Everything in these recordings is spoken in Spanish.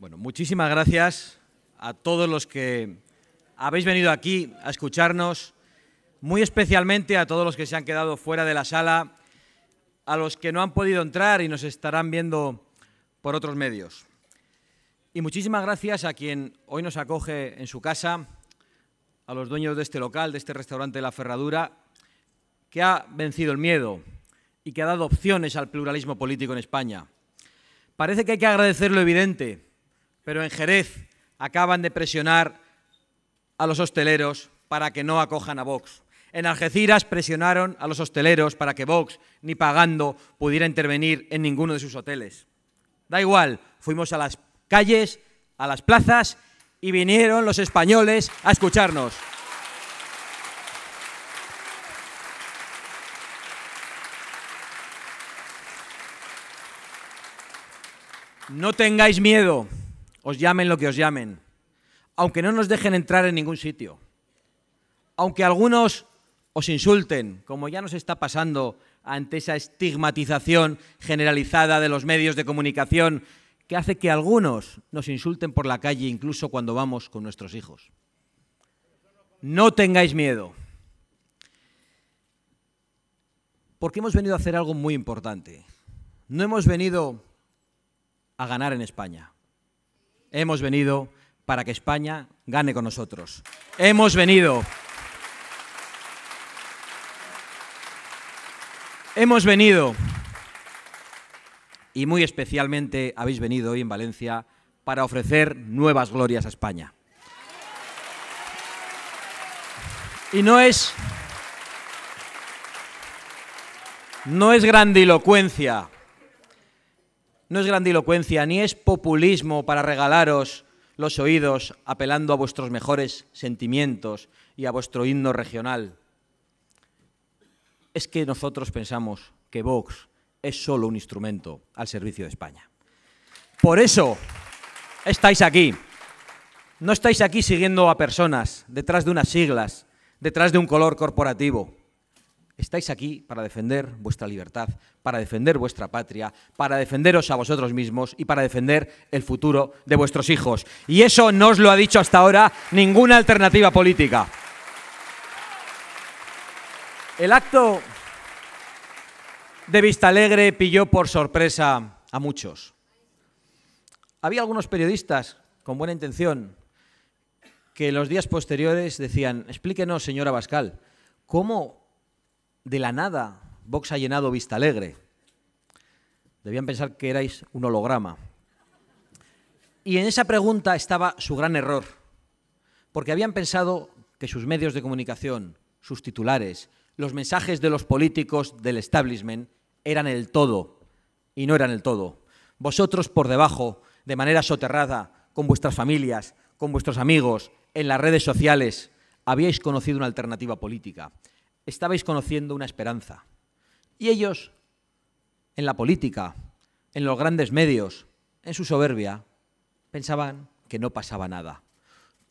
Bueno, muchísimas gracias a todos los que habéis venido aquí a escucharnos, muy especialmente a todos los que se han quedado fuera de la sala, a los que no han podido entrar y nos estarán viendo por otros medios. Y muchísimas gracias a quien hoy nos acoge en su casa, a los dueños de este local, de este restaurante La Ferradura, que ha vencido el miedo y que ha dado opciones al pluralismo político en España. Parece que hay que agradecer lo evidente, pero en Jerez acaban de presionar a los hosteleros para que no acojan a Vox. En Algeciras presionaron a los hosteleros para que Vox, ni pagando, pudiera intervenir en ninguno de sus hoteles. Da igual, fuimos a las calles, a las plazas y vinieron los españoles a escucharnos. No tengáis miedo, os llamen lo que os llamen, aunque no nos dejen entrar en ningún sitio, aunque algunos os insulten, como ya nos está pasando ante esa estigmatización generalizada de los medios de comunicación que hace que algunos nos insulten por la calle incluso cuando vamos con nuestros hijos. No tengáis miedo, porque hemos venido a hacer algo muy importante. No hemos venido a ganar en España. Hemos venido para que España gane con nosotros. Hemos venido y muy especialmente habéis venido hoy en Valencia para ofrecer nuevas glorias a España. Y no es grandilocuencia. No es grandilocuencia, ni es populismo para regalaros los oídos apelando a vuestros mejores sentimientos y a vuestro himno regional. Es que nosotros pensamos que Vox es solo un instrumento al servicio de España. Por eso estáis aquí. No estáis aquí siguiendo a personas, detrás de unas siglas, detrás de un color corporativo. Estáis aquí para defender vuestra libertad, para defender vuestra patria, para defenderos a vosotros mismos y para defender el futuro de vuestros hijos. Y eso no os lo ha dicho hasta ahora ninguna alternativa política. El acto de Vistalegre pilló por sorpresa a muchos. Había algunos periodistas con buena intención que los días posteriores decían: explíquenos, señora Abascal, ¿cómo de la nada Vox ha llenado Vistalegre? Debían pensar que erais un holograma. Y en esa pregunta estaba su gran error, porque habían pensado que sus medios de comunicación, sus titulares, los mensajes de los políticos del establishment eran el todo, y no eran el todo. Vosotros por debajo, de manera soterrada, con vuestras familias, con vuestros amigos, en las redes sociales, habíais conocido una alternativa política. Estabais conociendo una esperanza. Y ellos, en la política, en los grandes medios, en su soberbia, pensaban que no pasaba nada.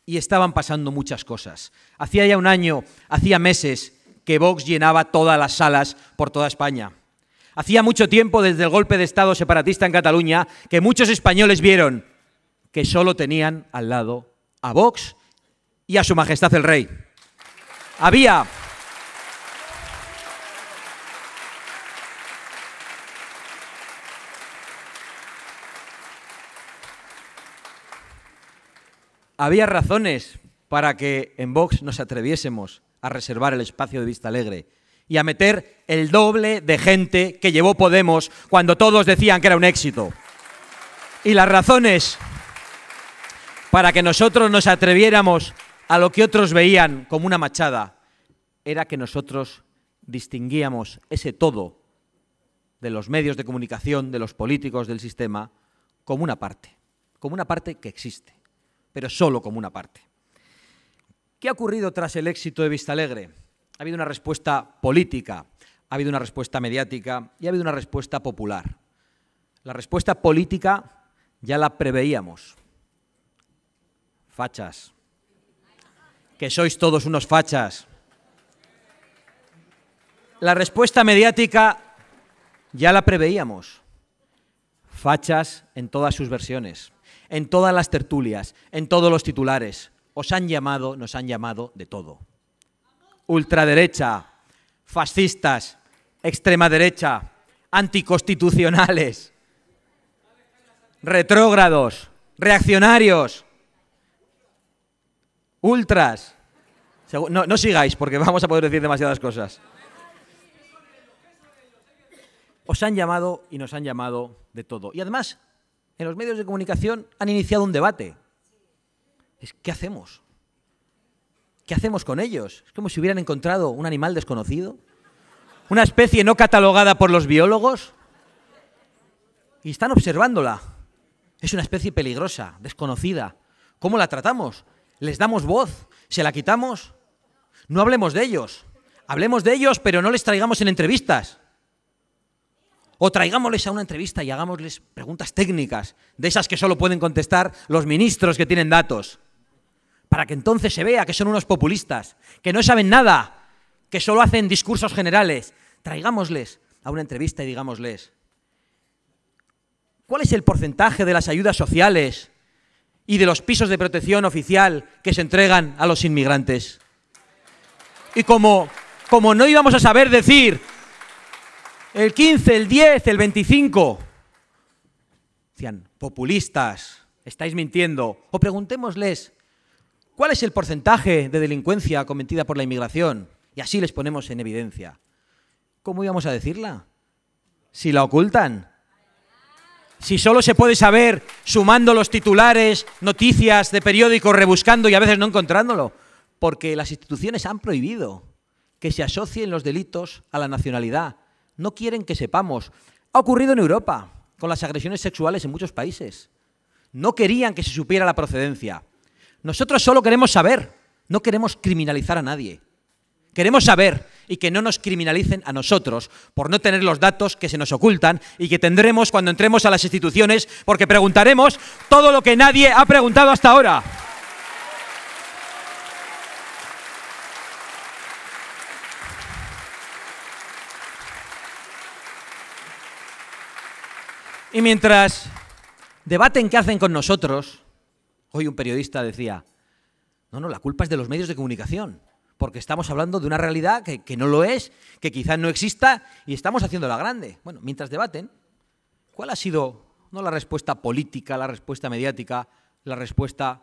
Y estaban pasando muchas cosas. Hacía ya un año, hacía meses, que Vox llenaba todas las salas por toda España. Hacía mucho tiempo, desde el golpe de Estado separatista en Cataluña, que muchos españoles vieron que solo tenían al lado a Vox y a Su Majestad el Rey. Había razones para que en Vox nos atreviésemos a reservar el espacio de Vistalegre y a meter el doble de gente que llevó Podemos cuando todos decían que era un éxito. Y las razones para que nosotros nos atreviéramos a lo que otros veían como una machada era que nosotros distinguíamos ese todo de los medios de comunicación, de los políticos, del sistema, como una parte que existe, pero solo como una parte. ¿Qué ha ocurrido tras el éxito de Vistalegre? Ha habido una respuesta política, ha habido una respuesta mediática y ha habido una respuesta popular. La respuesta política ya la preveíamos. Fachas. Que sois todos unos fachas. La respuesta mediática ya la preveíamos. Fachas en todas sus versiones. en todas las tertulias, en todos los titulares. Os han llamado, nos han llamado de todo. Ultraderecha, fascistas, extrema derecha, anticonstitucionales, retrógrados, reaccionarios, ultras. No sigáis porque vamos a poder decir demasiadas cosas. Os han llamado y nos han llamado de todo. Y además, en los medios de comunicación han iniciado un debate. ¿Qué hacemos? ¿Qué hacemos con ellos? Es como si hubieran encontrado un animal desconocido, una especie no catalogada por los biólogos, y están observándola. Es una especie peligrosa, desconocida. ¿Cómo la tratamos? ¿Les damos voz? ¿Se la quitamos? No hablemos de ellos. Hablemos de ellos, pero no les traigamos en entrevistas. O traigámosles a una entrevista y hagámosles preguntas técnicas, de esas que solo pueden contestar los ministros que tienen datos, para que entonces se vea que son unos populistas, que no saben nada, que solo hacen discursos generales. Traigámosles a una entrevista y digámosles, ¿cuál es el porcentaje de las ayudas sociales y de los pisos de protección oficial que se entregan a los inmigrantes? Y como no íbamos a saber decir el 15, el 10, el 25, decían, populistas, estáis mintiendo. O preguntémosles, ¿cuál es el porcentaje de delincuencia cometida por la inmigración? Y así les ponemos en evidencia. ¿Cómo íbamos a decirla? Si la ocultan. Si solo se puede saber sumando los titulares, noticias de periódicos, rebuscando y a veces no encontrándolo. Porque las instituciones han prohibido que se asocien los delitos a la nacionalidad. No quieren que sepamos. Ha ocurrido en Europa, con las agresiones sexuales en muchos países. No querían que se supiera la procedencia. Nosotros solo queremos saber, no queremos criminalizar a nadie. Queremos saber y que no nos criminalicen a nosotros por no tener los datos que se nos ocultan y que tendremos cuando entremos a las instituciones, porque preguntaremos todo lo que nadie ha preguntado hasta ahora. Y mientras debaten qué hacen con nosotros, hoy un periodista decía, no, la culpa es de los medios de comunicación, porque estamos hablando de una realidad que no lo es, que quizás no exista y estamos haciéndola grande. Bueno, mientras debaten, ¿cuál ha sido no la respuesta política, la respuesta mediática, la respuesta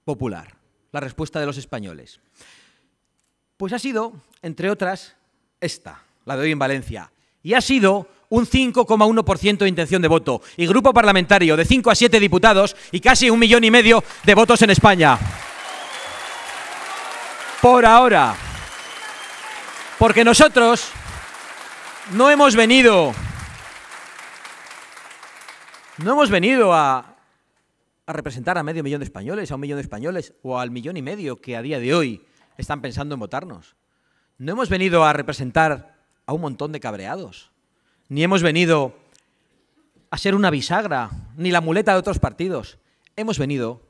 popular, la respuesta de los españoles? Pues ha sido, entre otras, esta, la de hoy en Valencia, y ha sido un 5,1% de intención de voto y grupo parlamentario de 5 a 7 diputados y casi 1,5 millones de votos en España. Por ahora. Porque nosotros no hemos venido a representar a 500.000 de españoles, a 1 millón de españoles o al 1,5 millones que a día de hoy están pensando en votarnos. No hemos venido a representar a un montón de cabreados. Ni hemos venido a ser una bisagra, ni la muleta de otros partidos. Hemos venido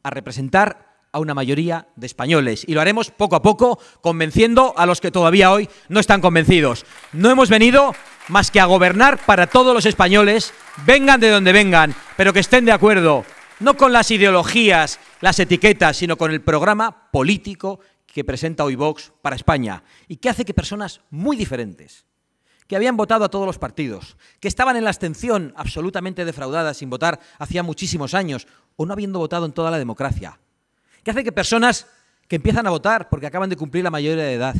a representar a una mayoría de españoles. Y lo haremos poco a poco, convenciendo a los que todavía hoy no están convencidos. No hemos venido más que a gobernar para todos los españoles, vengan de donde vengan, pero que estén de acuerdo, no con las ideologías, las etiquetas, sino con el programa político que presenta hoy Vox para España y que hace que personas muy diferentes, que habían votado a todos los partidos, que estaban en la abstención absolutamente defraudadas sin votar hacía muchísimos años o no habiendo votado en toda la democracia, que hace que personas que empiezan a votar porque acaban de cumplir la mayoría de edad,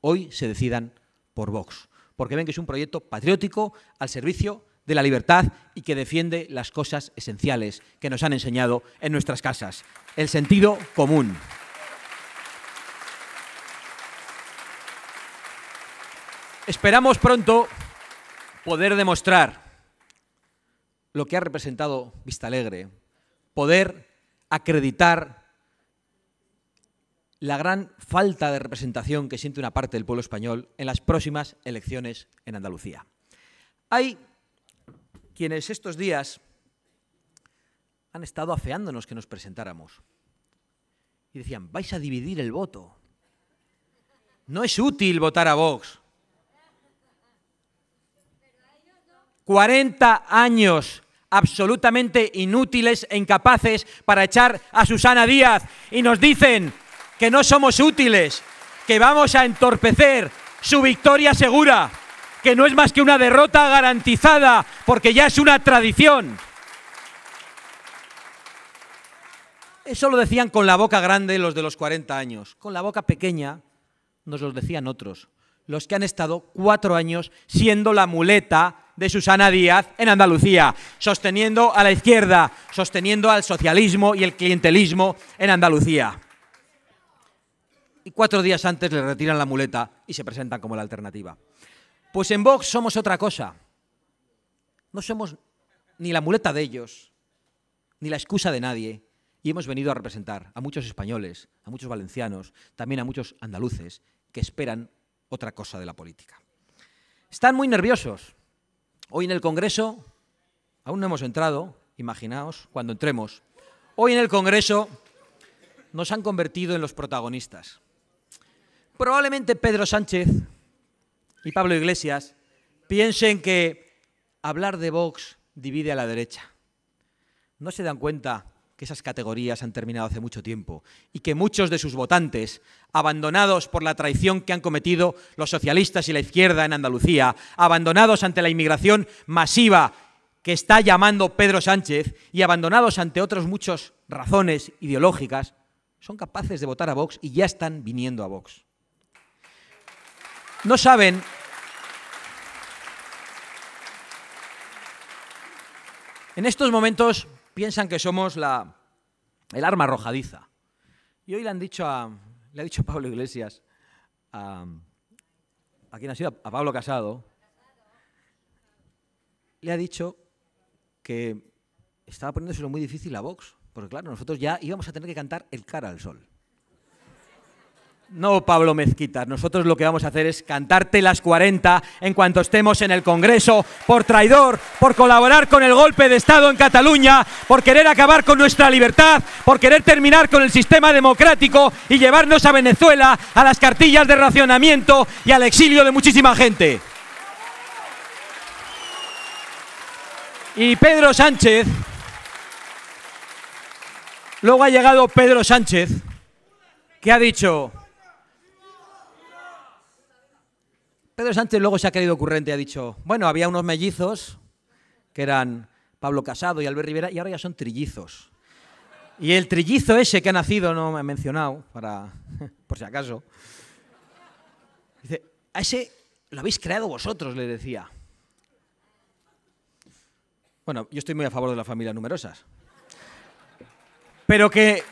hoy se decidan por Vox, porque ven que es un proyecto patriótico al servicio de la libertad y que defiende las cosas esenciales que nos han enseñado en nuestras casas, el sentido común. Esperamos pronto poder demostrar lo que ha representado Vistalegre, poder acreditar la gran falta de representación que siente una parte del pueblo español en las próximas elecciones en Andalucía. Hay quienes estos días han estado afeándonos que nos presentáramos y decían, vais a dividir el voto. No es útil votar a Vox. 40 años absolutamente inútiles e incapaces para echar a Susana Díaz, y nos dicen que no somos útiles, que vamos a entorpecer su victoria segura, que no es más que una derrota garantizada, porque ya es una tradición. Eso lo decían con la boca grande los de los 40 años. Con la boca pequeña nos lo decían otros, los que han estado 4 años siendo la muleta de Susana Díaz en Andalucía, sosteniendo a la izquierda, sosteniendo al socialismo y el clientelismo en Andalucía. Y 4 días antes le retiran la muleta y se presentan como la alternativa. Pues en Vox somos otra cosa. No somos ni la muleta de ellos, ni la excusa de nadie. Y hemos venido a representar a muchos españoles, a muchos valencianos, también a muchos andaluces que esperan otra cosa de la política. Están muy nerviosos. Hoy en el Congreso, aún no hemos entrado, imaginaos cuando entremos, hoy en el Congreso nos han convertido en los protagonistas. Probablemente Pedro Sánchez y Pablo Iglesias piensen que hablar de Vox divide a la derecha. No se dan cuenta que esas categorías han terminado hace mucho tiempo y que muchos de sus votantes, abandonados por la traición que han cometido los socialistas y la izquierda en Andalucía, abandonados ante la inmigración masiva que está llamando Pedro Sánchez y abandonados ante otras muchas razones ideológicas, son capaces de votar a Vox y ya están viniendo a Vox. No saben en estos momentos piensan que somos el arma arrojadiza. Y hoy le ha dicho Pablo Iglesias, ¿a quién ha sido? A Pablo Casado, le ha dicho que estaba poniéndoselo muy difícil a Vox, porque claro, nosotros ya íbamos a tener que cantar el cara al sol. No, Pablo Mezquita, nosotros lo que vamos a hacer es cantarte las 40 en cuanto estemos en el Congreso, por traidor, por colaborar con el golpe de Estado en Cataluña, por querer acabar con nuestra libertad, por querer terminar con el sistema democrático y llevarnos a Venezuela a las cartillas de racionamiento y al exilio de muchísima gente. Y Pedro Sánchez, luego ha llegado Pedro Sánchez, que ha dicho... Pedro Sánchez luego se ha querido ocurrente y ha dicho, bueno, había unos mellizos que eran Pablo Casado y Albert Rivera y ahora ya son trillizos. Y el trillizo ese que ha nacido, no me ha mencionado, por si acaso, dice, a ese lo habéis creado vosotros, le decía. Bueno, yo estoy muy a favor de las familias numerosas. Pero que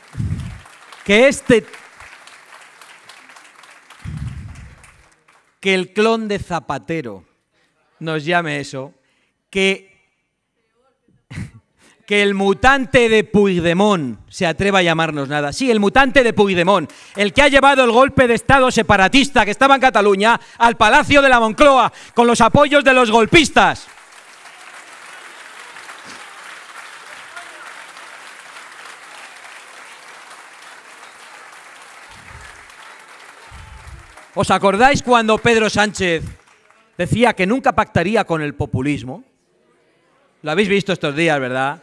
el clon de Zapatero nos llame eso, que el mutante de Puigdemont se atreva a llamarnos nada. Sí, el mutante de Puigdemont, el que ha llevado el golpe de Estado separatista que estaba en Cataluña al Palacio de la Moncloa con los apoyos de los golpistas. ¿Os acordáis cuando Pedro Sánchez decía que nunca pactaría con el populismo? Lo habéis visto estos días, ¿verdad?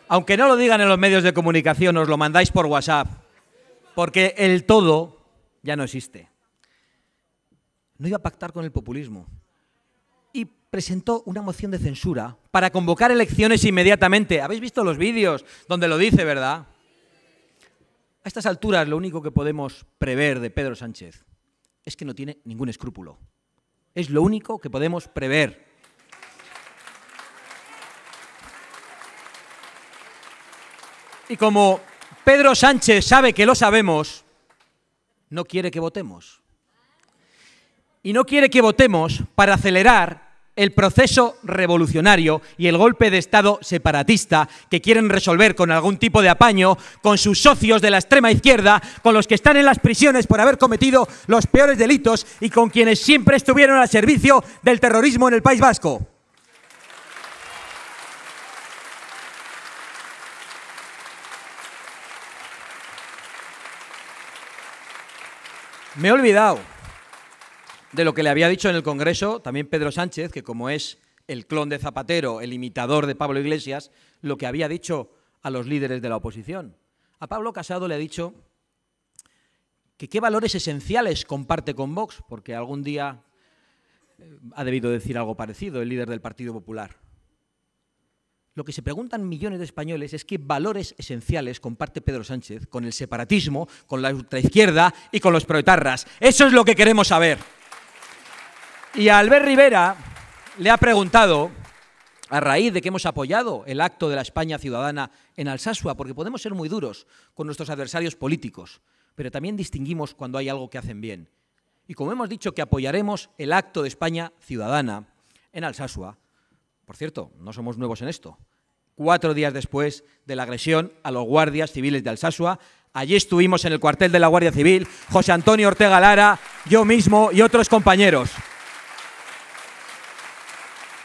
Aunque no lo digan en los medios de comunicación, os lo mandáis por WhatsApp, porque el todo ya no existe. No iba a pactar con el populismo. Y presentó una moción de censura para convocar elecciones inmediatamente. ¿Habéis visto los vídeos donde lo dice, verdad? A estas alturas, lo único que podemos prever de Pedro Sánchez es que no tiene ningún escrúpulo. Es lo único que podemos prever. Y como Pedro Sánchez sabe que lo sabemos, no quiere que votemos. Y no quiere que votemos para acelerar el proceso revolucionario y el golpe de Estado separatista que quieren resolver con algún tipo de apaño con sus socios de la extrema izquierda, con los que están en las prisiones por haber cometido los peores delitos y con quienes siempre estuvieron al servicio del terrorismo en el País Vasco. Me he olvidado de lo que le había dicho en el Congreso también Pedro Sánchez, que como es el clon de Zapatero, el imitador de Pablo Iglesias, lo que había dicho a los líderes de la oposición. A Pablo Casado le ha dicho que qué valores esenciales comparte con Vox, porque algún día ha debido decir algo parecido el líder del Partido Popular. Lo que se preguntan millones de españoles es qué valores esenciales comparte Pedro Sánchez con el separatismo, con la ultraizquierda y con los proetarras. Eso es lo que queremos saber. Y a Albert Rivera le ha preguntado, a raíz de que hemos apoyado el acto de la España ciudadana en Alsasua, porque podemos ser muy duros con nuestros adversarios políticos, pero también distinguimos cuando hay algo que hacen bien. Y como hemos dicho que apoyaremos el acto de España ciudadana en Alsasua, por cierto, no somos nuevos en esto, 4 días después de la agresión a los guardias civiles de Alsasua, allí estuvimos en el cuartel de la Guardia Civil, José Antonio Ortega Lara, yo mismo y otros compañeros.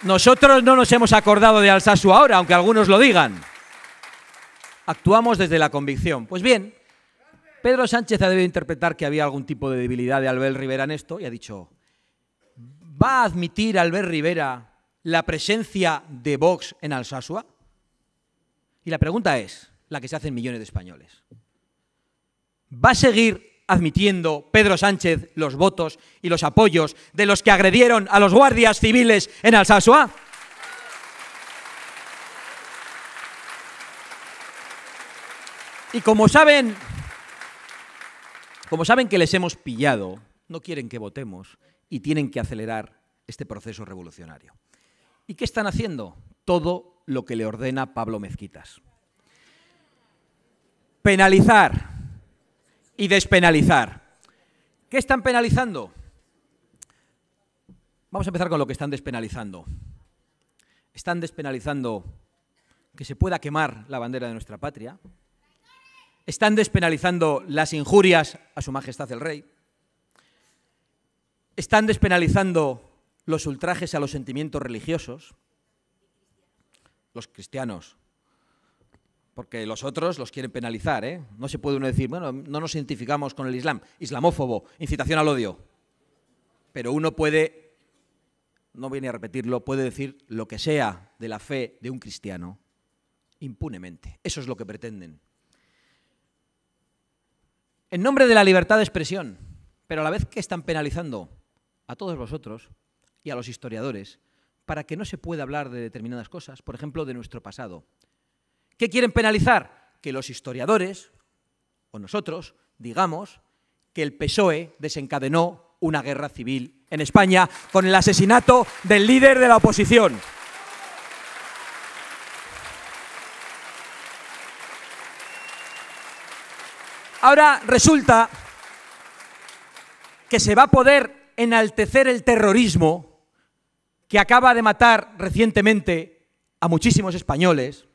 Nosotros no nos hemos acordado de Alsasua ahora, aunque algunos lo digan. Actuamos desde la convicción. Pues bien, Pedro Sánchez ha debido interpretar que había algún tipo de debilidad de Albert Rivera en esto y ha dicho, ¿va a admitir Albert Rivera la presencia de Vox en Alsasua? Y la pregunta es la que se hacen millones de españoles. ¿Va a seguir admitiendo Pedro Sánchez los votos y los apoyos de los que agredieron a los guardias civiles en Alsasua? Y como saben que les hemos pillado, no quieren que votemos y tienen que acelerar este proceso revolucionario. ¿Y qué están haciendo? Todo lo que le ordena Pablo Mezquitas. Penalizar y despenalizar. ¿Qué están penalizando? Vamos a empezar con lo que están despenalizando. Están despenalizando que se pueda quemar la bandera de nuestra patria. Están despenalizando las injurias a Su Majestad el Rey. Están despenalizando los ultrajes a los sentimientos religiosos. Los cristianos. Porque los otros los quieren penalizar, ¿eh? No se puede uno decir, bueno, no nos identificamos con el Islam, islamófobo, incitación al odio. Pero uno puede, no viene a repetirlo, puede decir lo que sea de la fe de un cristiano impunemente. Eso es lo que pretenden. En nombre de la libertad de expresión, pero a la vez que están penalizando a todos vosotros y a los historiadores para que no se pueda hablar de determinadas cosas, por ejemplo, de nuestro pasado. ¿Qué quieren penalizar? Que los historiadores, o nosotros, digamos que el PSOE desencadenó una guerra civil en España con el asesinato del líder de la oposición. Ahora resulta que se va a poder enaltecer el terrorismo que acaba de matar recientemente a muchísimos españoles.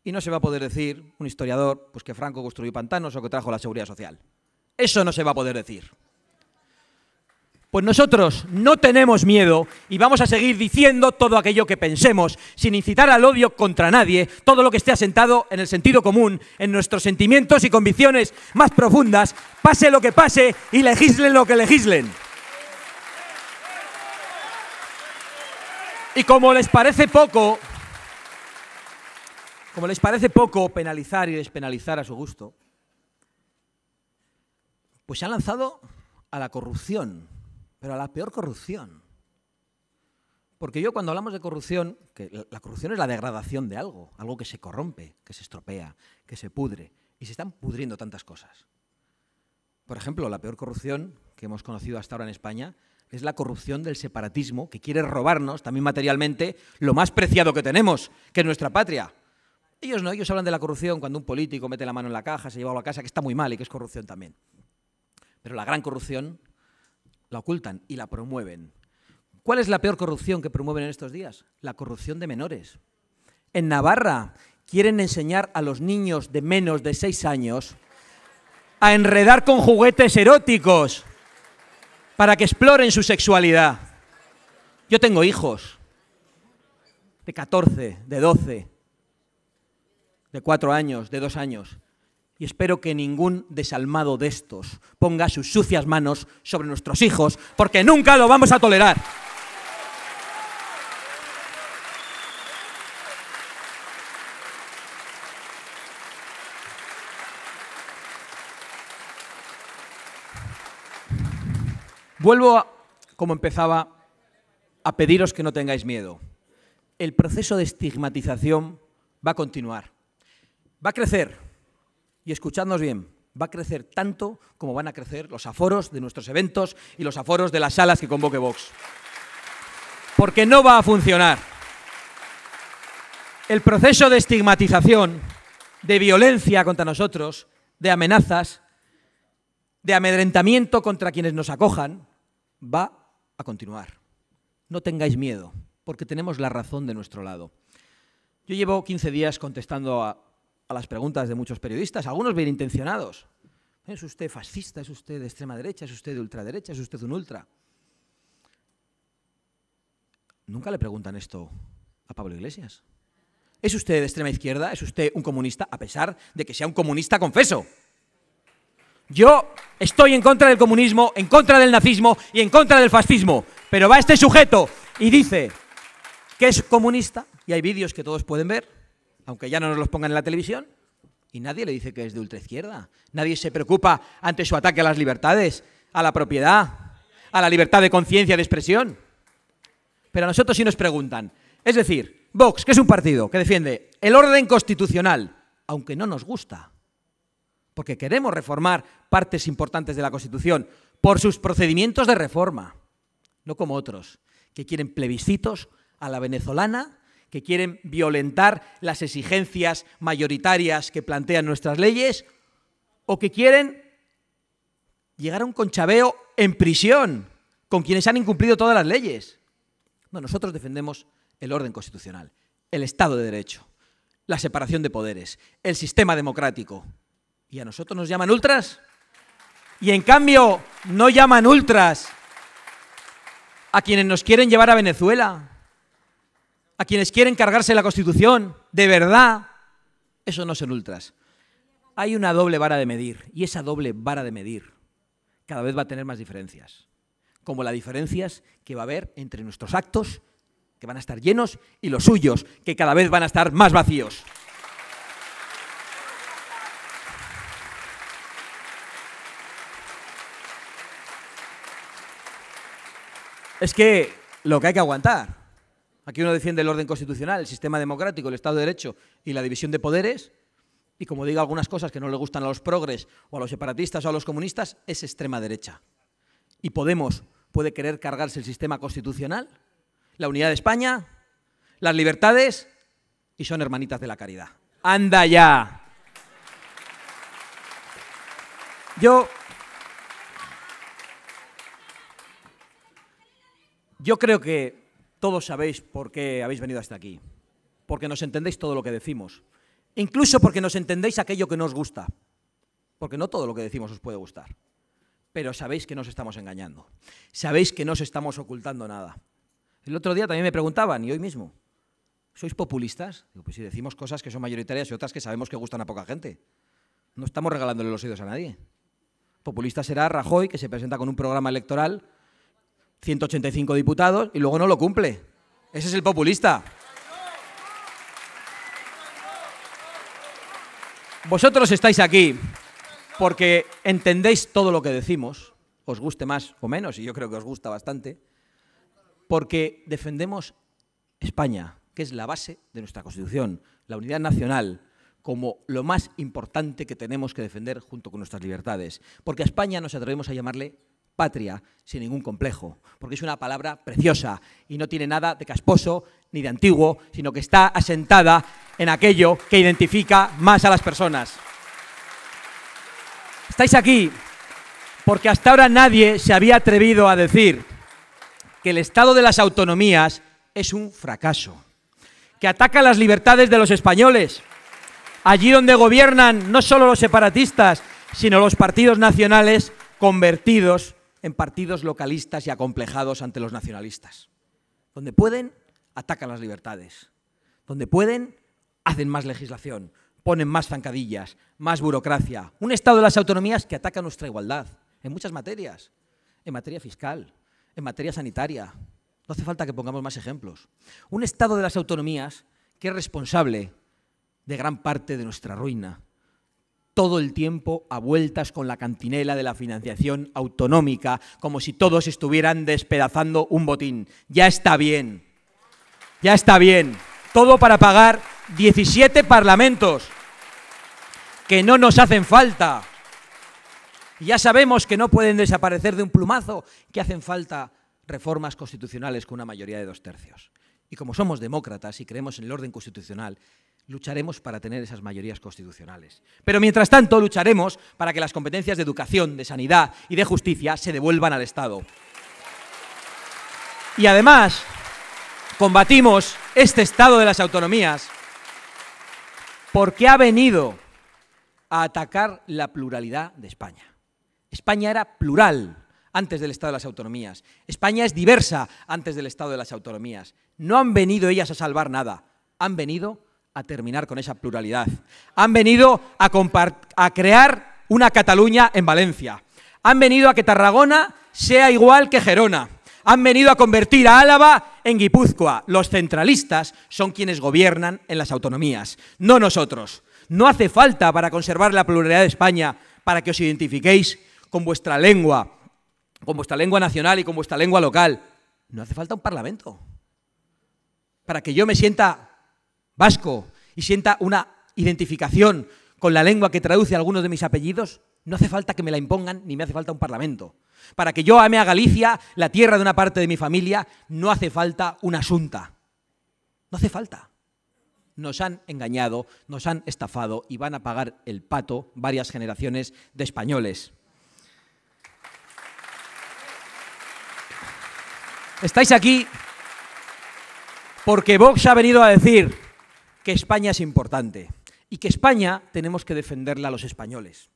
Y no se va a poder decir, un historiador, pues que Franco construyó pantanos o que trajo la seguridad social. Eso no se va a poder decir. Pues nosotros no tenemos miedo y vamos a seguir diciendo todo aquello que pensemos, sin incitar al odio contra nadie, todo lo que esté asentado en el sentido común, en nuestros sentimientos y convicciones más profundas, pase lo que pase y legislen lo que legislen. Y como les parece poco penalizar y despenalizar a su gusto, pues se han lanzado a la corrupción, pero a la peor corrupción. Porque yo cuando hablamos de corrupción, que la corrupción es la degradación de algo, algo que se corrompe, que se estropea, que se pudre, y se están pudriendo tantas cosas. Por ejemplo, la peor corrupción que hemos conocido hasta ahora en España es la corrupción del separatismo, que quiere robarnos, también materialmente, lo más preciado que tenemos, que es nuestra patria. Ellos no, ellos hablan de la corrupción cuando un político mete la mano en la caja, se lleva a la casa, que está muy mal y que es corrupción también. Pero la gran corrupción la ocultan y la promueven. ¿Cuál es la peor corrupción que promueven en estos días? La corrupción de menores. En Navarra quieren enseñar a los niños de menos de 6 años a enredar con juguetes eróticos para que exploren su sexualidad. Yo tengo hijos de 14, de 12, de 4 años, de 2 años. Y espero que ningún desalmado de estos ponga sus sucias manos sobre nuestros hijos, porque nunca lo vamos a tolerar. Vuelvo, como empezaba, a pediros que no tengáis miedo. El proceso de estigmatización va a continuar. Va a crecer, y escuchadnos bien, va a crecer tanto como van a crecer los aforos de nuestros eventos y los aforos de las salas que convoque Vox. Porque no va a funcionar. El proceso de estigmatización, de violencia contra nosotros, de amenazas, de amedrentamiento contra quienes nos acojan, va a continuar. No tengáis miedo, porque tenemos la razón de nuestro lado. Yo llevo 15 días contestando a las preguntas de muchos periodistas, algunos bien intencionados. ¿Es usted fascista? ¿Es usted de extrema derecha? ¿Es usted de ultraderecha? ¿Es usted un ultra? Nunca le preguntan esto a Pablo Iglesias. ¿Es usted de extrema izquierda? ¿Es usted un comunista? A pesar de que sea un comunista confeso. Yo estoy en contra del comunismo, en contra del nazismo y en contra del fascismo. Pero va este sujeto y dice que es comunista, y hay vídeos que todos pueden ver, aunque ya no nos los pongan en la televisión, y nadie le dice que es de ultraizquierda. Nadie se preocupa ante su ataque a las libertades, a la propiedad, a la libertad de conciencia, de expresión. Pero a nosotros sí nos preguntan. Es decir, Vox, que es un partido que defiende el orden constitucional, aunque no nos gusta, porque queremos reformar partes importantes de la Constitución por sus procedimientos de reforma, no como otros, que quieren plebiscitos a la venezolana, que quieren violentar las exigencias mayoritarias que plantean nuestras leyes, o que quieren llegar a un conchabeo en prisión con quienes han incumplido todas las leyes. No, nosotros defendemos el orden constitucional, el Estado de Derecho, la separación de poderes, el sistema democrático. ¿Y a nosotros nos llaman ultras? Y en cambio no llaman ultras a quienes nos quieren llevar a Venezuela, a quienes quieren cargarse la Constitución, de verdad. Eso no son ultras. Hay una doble vara de medir, y esa doble vara de medir cada vez va a tener más diferencias, como las diferencias que va a haber entre nuestros actos, que van a estar llenos, y los suyos, que cada vez van a estar más vacíos. Es que lo que hay que aguantar. Aquí uno defiende el orden constitucional, el sistema democrático, el Estado de Derecho y la división de poderes, y como diga algunas cosas que no le gustan a los progres o a los separatistas o a los comunistas, es extrema derecha. Y Podemos puede querer cargarse el sistema constitucional, la unidad de España, las libertades, y son hermanitas de la caridad. ¡Anda ya! Yo creo que todos sabéis por qué habéis venido hasta aquí, porque nos entendéis todo lo que decimos, incluso porque nos entendéis aquello que no os gusta, porque no todo lo que decimos os puede gustar, pero sabéis que no os estamos engañando, sabéis que no os estamos ocultando nada. El otro día también me preguntaban, y hoy mismo, ¿sois populistas? Digo, pues si decimos cosas que son mayoritarias y otras que sabemos que gustan a poca gente. No estamos regalándole los oídos a nadie. Populista será Rajoy, que se presenta con un programa electoral, 185 diputados, y luego no lo cumple. Ese es el populista. Vosotros estáis aquí porque entendéis todo lo que decimos, os guste más o menos, y yo creo que os gusta bastante, porque defendemos España, que es la base de nuestra Constitución, la unidad nacional, como lo más importante que tenemos que defender junto con nuestras libertades. Porque a España nos atrevemos a llamarle patria sin ningún complejo, porque es una palabra preciosa y no tiene nada de casposo ni de antiguo, sino que está asentada en aquello que identifica más a las personas. Estáis aquí porque hasta ahora nadie se había atrevido a decir que el Estado de las autonomías es un fracaso, que ataca las libertades de los españoles, allí donde gobiernan no solo los separatistas, sino los partidos nacionales convertidos en partidos localistas y acomplejados ante los nacionalistas. Donde pueden, atacan las libertades. Donde pueden, hacen más legislación, ponen más zancadillas, más burocracia. Un Estado de las autonomías que ataca nuestra igualdad en muchas materias, en materia fiscal, en materia sanitaria. No hace falta que pongamos más ejemplos. Un Estado de las autonomías que es responsable de gran parte de nuestra ruina. todo el tiempo a vueltas con la cantinela de la financiación autonómica, como si todos estuvieran despedazando un botín. Ya está bien. Ya está bien. Todo para pagar 17 parlamentos, que no nos hacen falta. Ya sabemos que no pueden desaparecer de un plumazo, que hacen falta reformas constitucionales con una mayoría de 2/3. Y como somos demócratas y creemos en el orden constitucional, lucharemos para tener esas mayorías constitucionales. Pero mientras tanto lucharemos para que las competencias de educación, de sanidad y de justicia se devuelvan al Estado. Y además combatimos este estado de las autonomías porque ha venido a atacar la pluralidad de España. España era plural antes del estado de las autonomías. España es diversa antes del estado de las autonomías. No han venido ellas a salvar nada, han venido a terminar con esa pluralidad. Han venido a crear una Cataluña en Valencia. Han venido a que Tarragona sea igual que Gerona. Han venido a convertir a Álava en Guipúzcoa. Los centralistas son quienes gobiernan en las autonomías, no nosotros. No hace falta, para conservar la pluralidad de España, para que os identifiquéis con vuestra lengua nacional y con vuestra lengua local. No hace falta un parlamento. Para que yo me sienta vasco y sienta una identificación con la lengua que traduce algunos de mis apellidos, no hace falta que me la impongan ni me hace falta un parlamento. Para que yo ame a Galicia, la tierra de una parte de mi familia, no hace falta una xunta. No hace falta. Nos han engañado, nos han estafado y van a pagar el pato varias generaciones de españoles. Estáis aquí porque Vox ha venido a decir que España es importante y que España tenemos que defenderla a los españoles.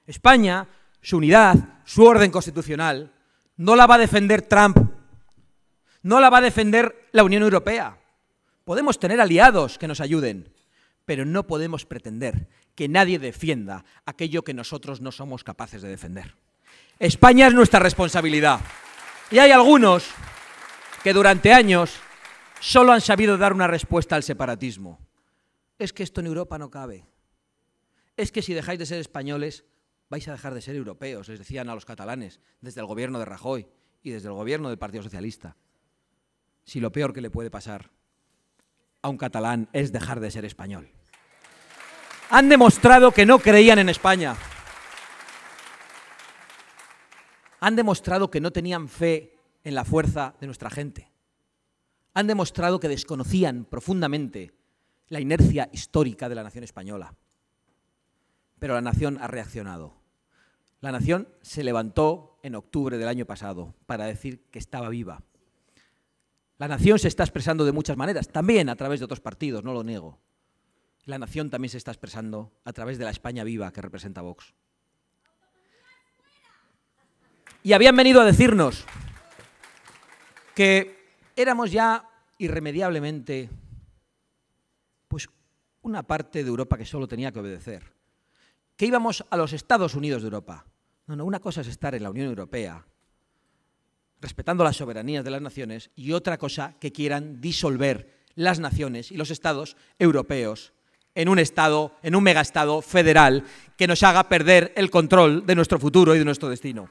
España, su unidad, su orden constitucional, no la va a defender Trump, no la va a defender la Unión Europea. Podemos tener aliados que nos ayuden, pero no podemos pretender que nadie defienda aquello que nosotros no somos capaces de defender. España es nuestra responsabilidad. Y hay algunos que durante años solo han sabido dar una respuesta al separatismo. Es que esto en Europa no cabe. Es que si dejáis de ser españoles, vais a dejar de ser europeos, les decían a los catalanes, desde el gobierno de Rajoy y desde el gobierno del Partido Socialista. Si lo peor que le puede pasar a un catalán es dejar de ser español. Han demostrado que no creían en España. Han demostrado que no tenían fe en la fuerza de nuestra gente. Han demostrado que desconocían profundamente la inercia histórica de la nación española. Pero la nación ha reaccionado. La nación se levantó en octubre del año pasado para decir que estaba viva. La nación se está expresando de muchas maneras, también a través de otros partidos, no lo niego. La nación también se está expresando a través de la España viva que representa Vox. Y habían venido a decirnos que éramos ya irremediablemente pues una parte de Europa que solo tenía que obedecer, que íbamos a los Estados Unidos de Europa. No, una cosa es estar en la Unión Europea, respetando las soberanías de las naciones, y otra cosa que quieran disolver las naciones y los estados europeos en un estado, en un megaestado federal que nos haga perder el control de nuestro futuro y de nuestro destino.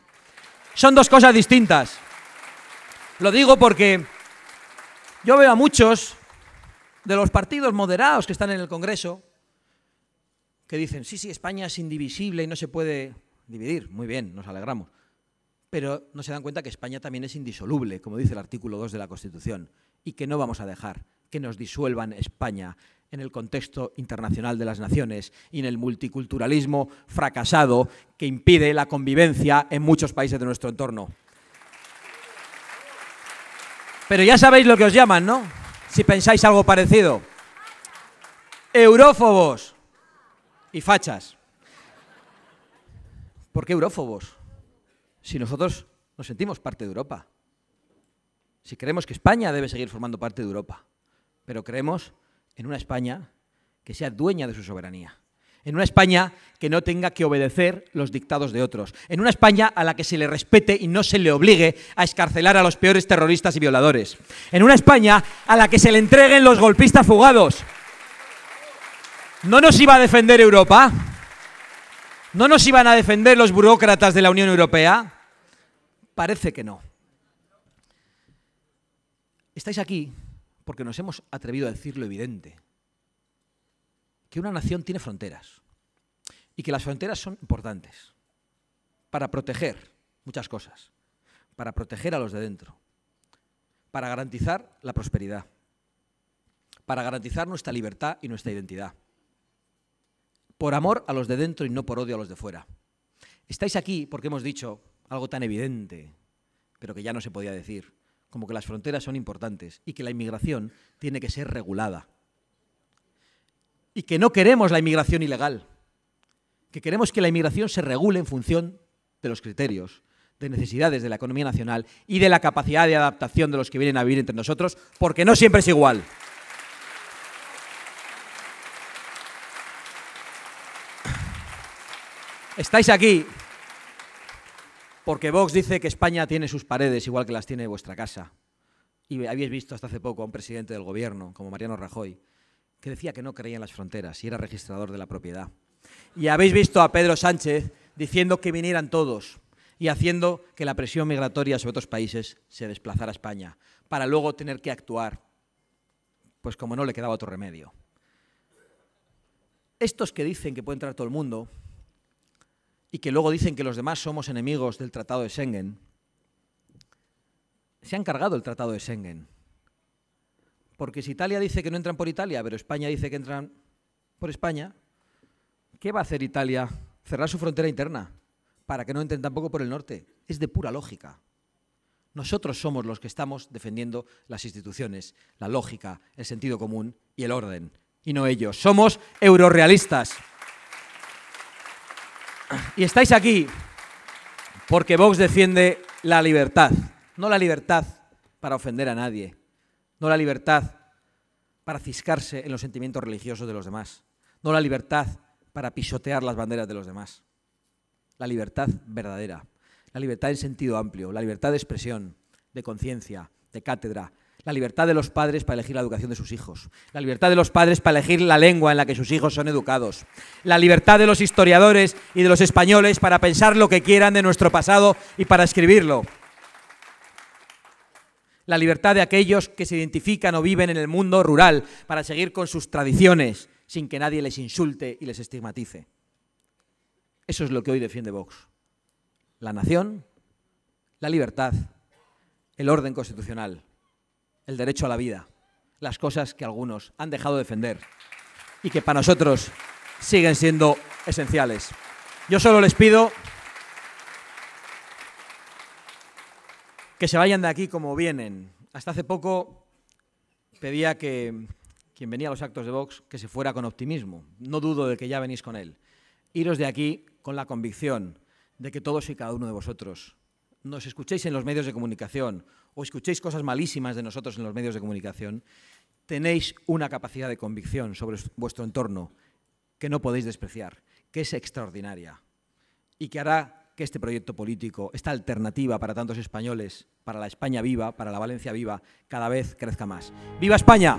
Son dos cosas distintas. Lo digo porque yo veo a muchos de los partidos moderados que están en el Congreso que dicen, sí, España es indivisible y no se puede dividir. Muy bien, nos alegramos. Pero no se dan cuenta que España también es indisoluble, como dice el artículo 2 de la Constitución, y que no vamos a dejar que nos disuelvan España en el contexto internacional de las naciones y en el multiculturalismo fracasado que impide la convivencia en muchos países de nuestro entorno. Pero ya sabéis lo que os llaman, ¿no? Si pensáis algo parecido. Eurófobos y fachas. ¿Por qué eurófobos? Si nosotros nos sentimos parte de Europa. Si creemos que España debe seguir formando parte de Europa. Pero creemos en una España que sea dueña de su soberanía. En una España que no tenga que obedecer los dictados de otros. En una España a la que se le respete y no se le obligue a excarcelar a los peores terroristas y violadores. En una España a la que se le entreguen los golpistas fugados. ¿No nos iba a defender Europa? ¿No nos iban a defender los burócratas de la Unión Europea? Parece que no. Estáis aquí porque nos hemos atrevido a decir lo evidente, que una nación tiene fronteras y que las fronteras son importantes para proteger muchas cosas, para proteger a los de dentro, para garantizar la prosperidad, para garantizar nuestra libertad y nuestra identidad, por amor a los de dentro y no por odio a los de fuera. Estáis aquí porque hemos dicho algo tan evidente, pero que ya no se podía decir, como que las fronteras son importantes y que la inmigración tiene que ser regulada. Y que no queremos la inmigración ilegal, que queremos que la inmigración se regule en función de los criterios, de necesidades de la economía nacional y de la capacidad de adaptación de los que vienen a vivir entre nosotros, porque no siempre es igual. Estáis aquí porque Vox dice que España tiene sus paredes igual que las tiene vuestra casa. Y habéis visto hasta hace poco a un presidente del gobierno, como Mariano Rajoy, que decía que no creía en las fronteras y era registrador de la propiedad. Y habéis visto a Pedro Sánchez diciendo que vinieran todos y haciendo que la presión migratoria sobre otros países se desplazara a España, para luego tener que actuar, pues como no le quedaba otro remedio. Estos que dicen que puede entrar todo el mundo y que luego dicen que los demás somos enemigos del Tratado de Schengen, se han cargado el Tratado de Schengen. Porque si Italia dice que no entran por Italia, pero España dice que entran por España, ¿qué va a hacer Italia? Cerrar su frontera interna para que no entren tampoco por el norte. Es de pura lógica. Nosotros somos los que estamos defendiendo las instituciones, la lógica, el sentido común y el orden, y no ellos. Somos eurorealistas. Y estáis aquí porque Vox defiende la libertad. No la libertad para ofender a nadie, no la libertad para ciscarse en los sentimientos religiosos de los demás, no la libertad para pisotear las banderas de los demás. La libertad verdadera, la libertad en sentido amplio, la libertad de expresión, de conciencia, de cátedra, la libertad de los padres para elegir la educación de sus hijos, la libertad de los padres para elegir la lengua en la que sus hijos son educados, la libertad de los historiadores y de los españoles para pensar lo que quieran de nuestro pasado y para escribirlo. La libertad de aquellos que se identifican o viven en el mundo rural para seguir con sus tradiciones sin que nadie les insulte y les estigmatice. Eso es lo que hoy defiende Vox. La nación, la libertad, el orden constitucional, el derecho a la vida, las cosas que algunos han dejado de defender y que para nosotros siguen siendo esenciales. Yo solo les pido que se vayan de aquí como vienen. Hasta hace poco pedía que quien venía a los actos de Vox que se fuera con optimismo. No dudo de que ya venís con él. Iros de aquí con la convicción de que todos y cada uno de vosotros nos escuchéis en los medios de comunicación o escuchéis cosas malísimas de nosotros en los medios de comunicación, tenéis una capacidad de convicción sobre vuestro entorno que no podéis despreciar, que es extraordinaria y que hará que este proyecto político, esta alternativa para tantos españoles, para la España viva, para la Valencia viva, cada vez crezca más. ¡Viva España!